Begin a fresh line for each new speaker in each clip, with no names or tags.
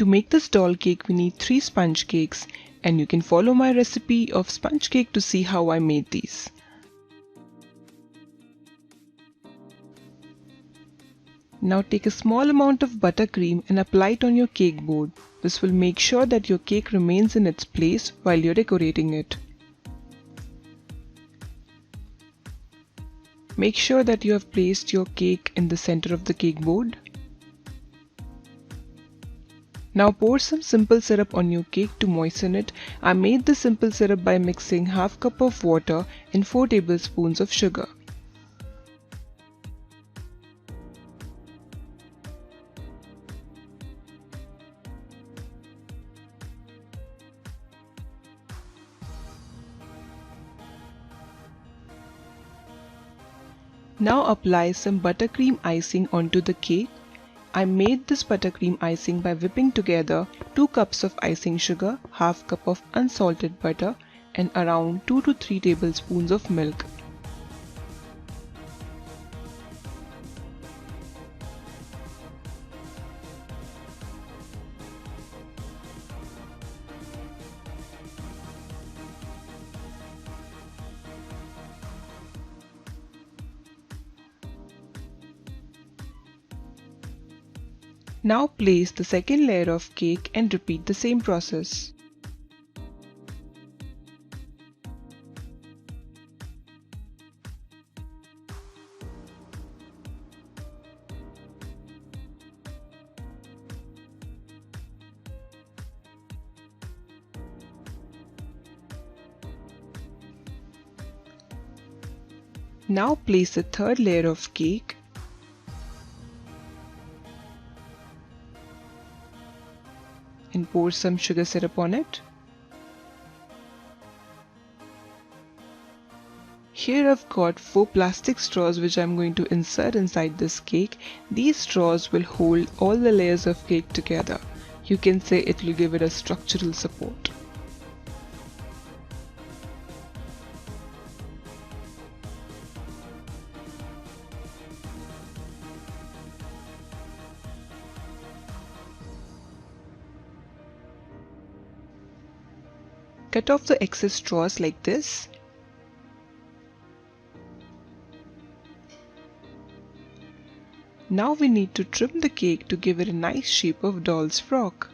To make this doll cake we need 3 sponge cakes, and you can follow my recipe of sponge cake to see how I made these. Now take a small amount of buttercream and apply it on your cake board. This will make sure that your cake remains in its place while you're decorating it. Make sure that you have placed your cake in the center of the cake board. Now pour some simple syrup on your cake to moisten it. I made the simple syrup by mixing half cup of water and 4 tablespoons of sugar. Now apply some buttercream icing onto the cake. I made this buttercream icing by whipping together 2 cups of icing sugar, half cup of unsalted butter and around 2 to 3 tablespoons of milk. Now place the second layer of cake and repeat the same process. Now place the third layer of cake and pour some sugar syrup on it. Here I've got 4 plastic straws which I'm going to insert inside this cake. These straws will hold all the layers of cake together. You can say it will give it a structural support. Cut off the excess straws like this. Now we need to trim the cake to give it a nice shape of doll's frock.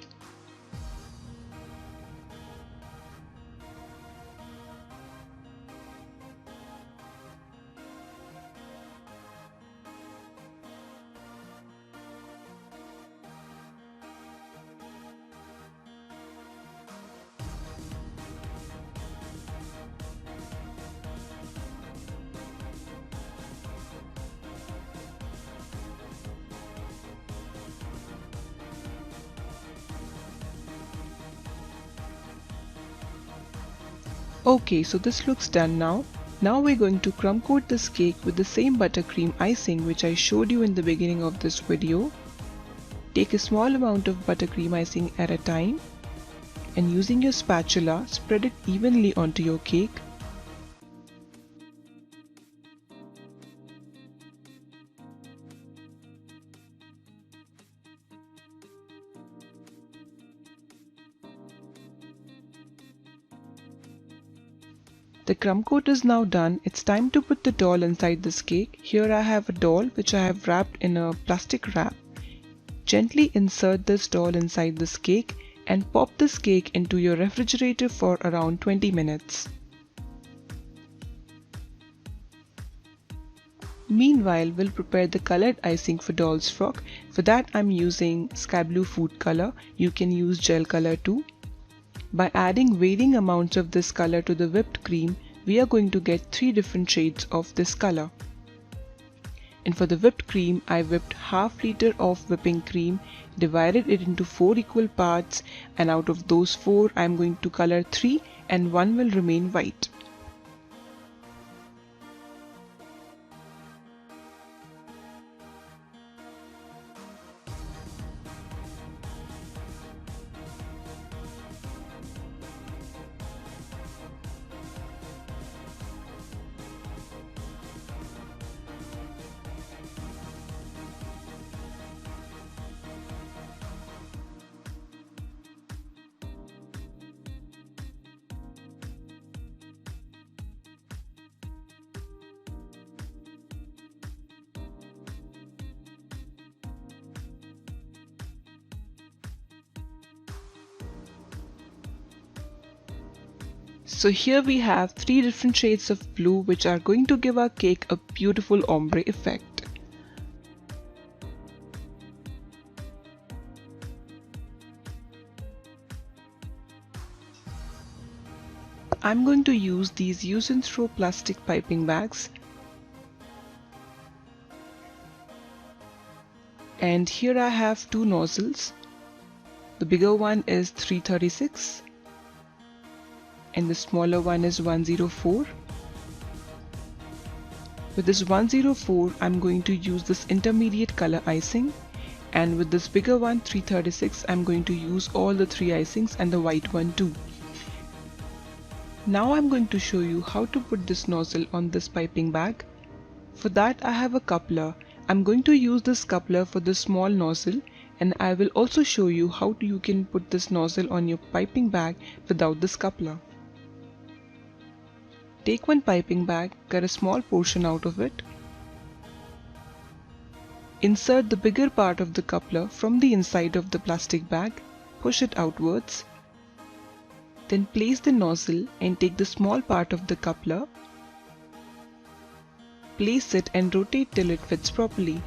Okay, so this looks done now. Now we're going to crumb coat this cake with the same buttercream icing which I showed you in the beginning of this video. Take a small amount of buttercream icing at a time and using your spatula, spread it evenly onto your cake. The crumb coat is now done. It's time to put the doll inside this cake. Here I have a doll which I have wrapped in a plastic wrap. Gently insert this doll inside this cake and pop this cake into your refrigerator for around 20 minutes. Meanwhile, we'll prepare the colored icing for doll's frock. For that I'm using sky blue food color. You can use gel color too. By adding varying amounts of this color to the whipped cream, we are going to get 3 different shades of this color. And for the whipped cream, I whipped half liter of whipping cream, divided it into 4 equal parts, and out of those 4, I am going to color 3 and 1 will remain white. So here we have 3 different shades of blue which are going to give our cake a beautiful ombre effect. I'm going to use these use and throw plastic piping bags. And here I have 2 nozzles. The bigger one is 336 and the smaller one is 104. With this 104 I'm going to use this intermediate color icing, and with this bigger one 336 I'm going to use all the 3 icings and the white one too. Now I'm going to show you how to put this nozzle on this piping bag. For that I have a coupler. I'm going to use this coupler for the small nozzle, and I will also show you how you can put this nozzle on your piping bag without this coupler. Take one piping bag, cut a small portion out of it. Insert the bigger part of the coupler from the inside of the plastic bag, push it outwards. Then place the nozzle and take the small part of the coupler. Place it and rotate till it fits properly.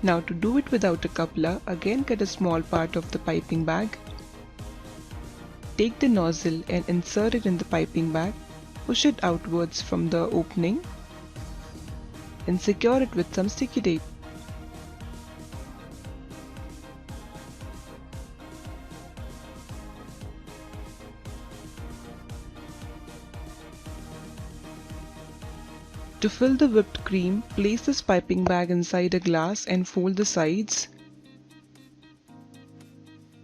Now to do it without a coupler, again cut a small part of the piping bag. Take the nozzle and insert it in the piping bag, push it outwards from the opening and secure it with some sticky tape. To fill the whipped cream, place this piping bag inside a glass and fold the sides.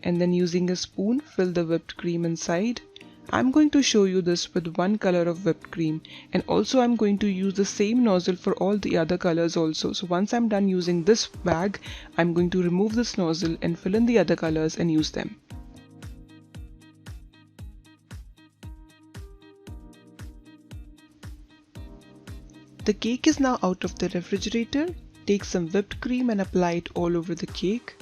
And then using a spoon, fill the whipped cream inside. I'm going to show you this with one color of whipped cream, and also I'm going to use the same nozzle for all the other colors also. So once I'm done using this bag, I'm going to remove this nozzle and fill in the other colors and use them. The cake is now out of the refrigerator. Take some whipped cream and apply it all over the cake.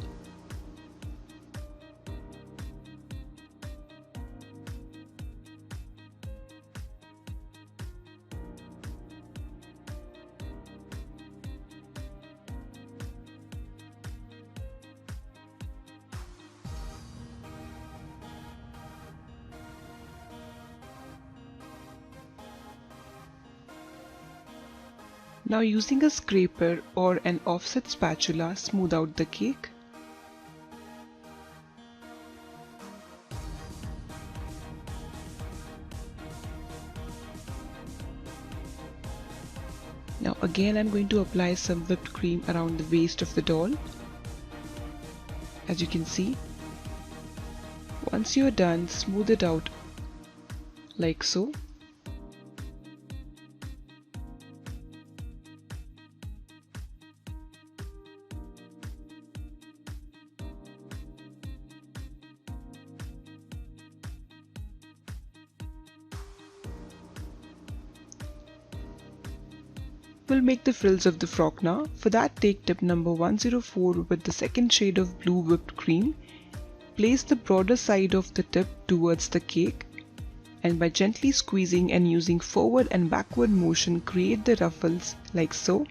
Now using a scraper or an offset spatula, smooth out the cake. Now again I'm going to apply some whipped cream around the waist of the doll. As you can see, once you're done, smooth it out like so. We'll make the frills of the frock now. For that, take tip number 104 with the second shade of blue whipped cream. Place the broader side of the tip towards the cake, and by gently squeezing and using forward and backward motion, create the ruffles like so.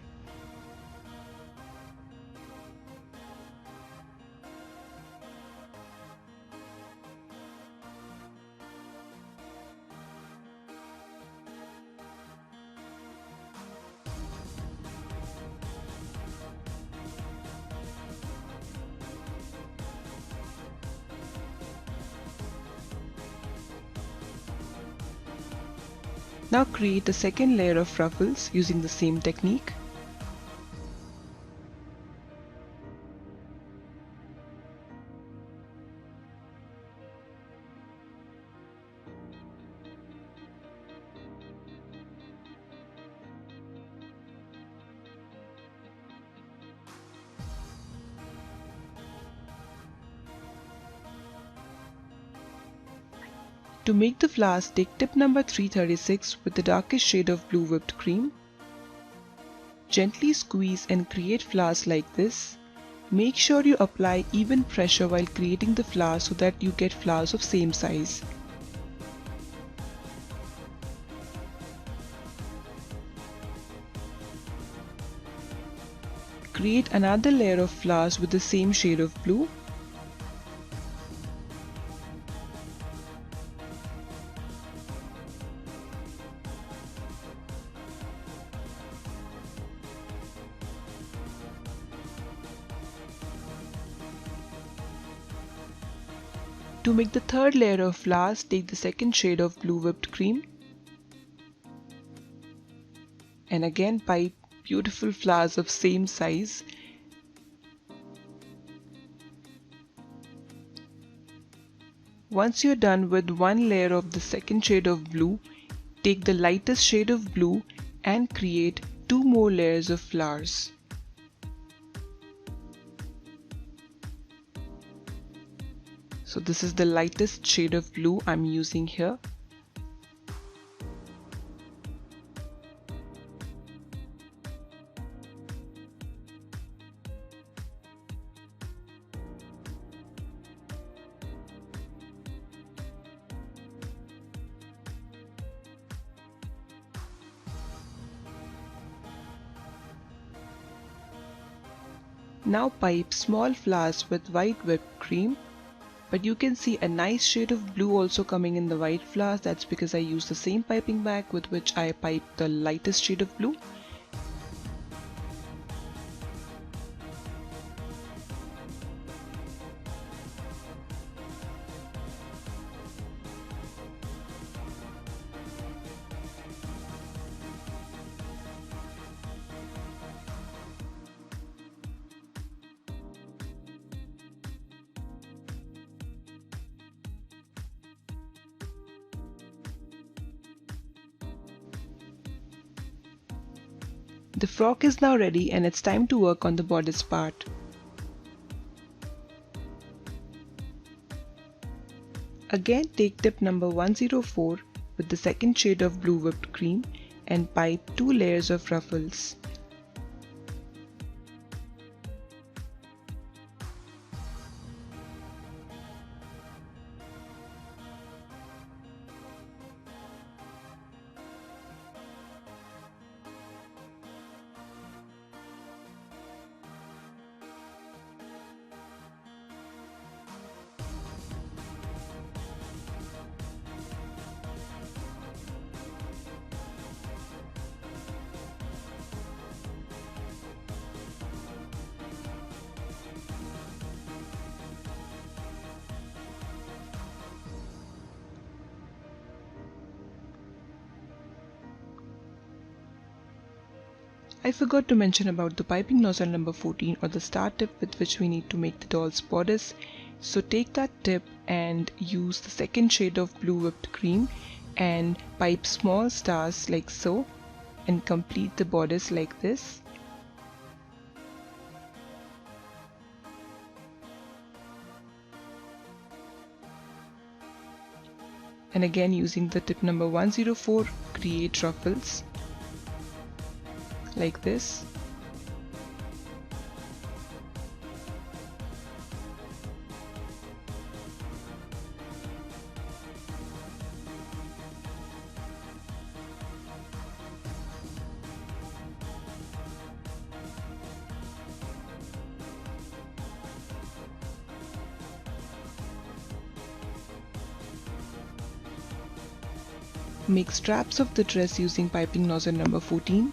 Now create a second layer of ruffles using the same technique. To make the flowers, take tip number 336 with the darkest shade of blue whipped cream. Gently squeeze and create flowers like this. Make sure you apply even pressure while creating the flour so that you get flowers of same size. Create another layer of flowers with the same shade of blue. To make the third layer of flowers, take the second shade of blue whipped cream and again pipe beautiful flowers of same size. Once you're done with one layer of the second shade of blue, take the lightest shade of blue and create two more layers of flowers. So this is the lightest shade of blue I'm using here. Now pipe small flowers with white whipped cream, but you can see a nice shade of blue also coming in the white flowers. That's because I used the same piping bag with which I piped the lightest shade of blue. The frock is now ready and it's time to work on the bodice part. Again take tip number 104 with the second shade of blue whipped cream and pipe 2 layers of ruffles. I forgot to mention about the piping nozzle number 14 or the start tip with which we need to make the doll's bodice. So take that tip and use the second shade of blue whipped cream and pipe small stars like so and complete the bodice like this. And again using the tip number 104, create ruffles like this. Make straps of the dress using piping nozzle number 14.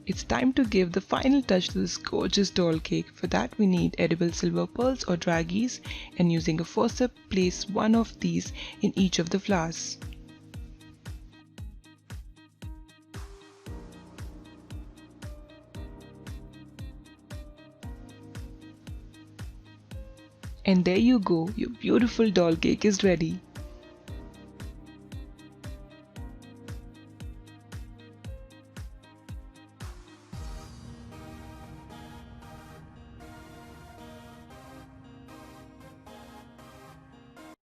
It's time to give the final touch to this gorgeous doll cake. For that we need edible silver pearls or Dragees, and using a forceps place one of these in each of the flowers. And there you go, your beautiful doll cake is ready.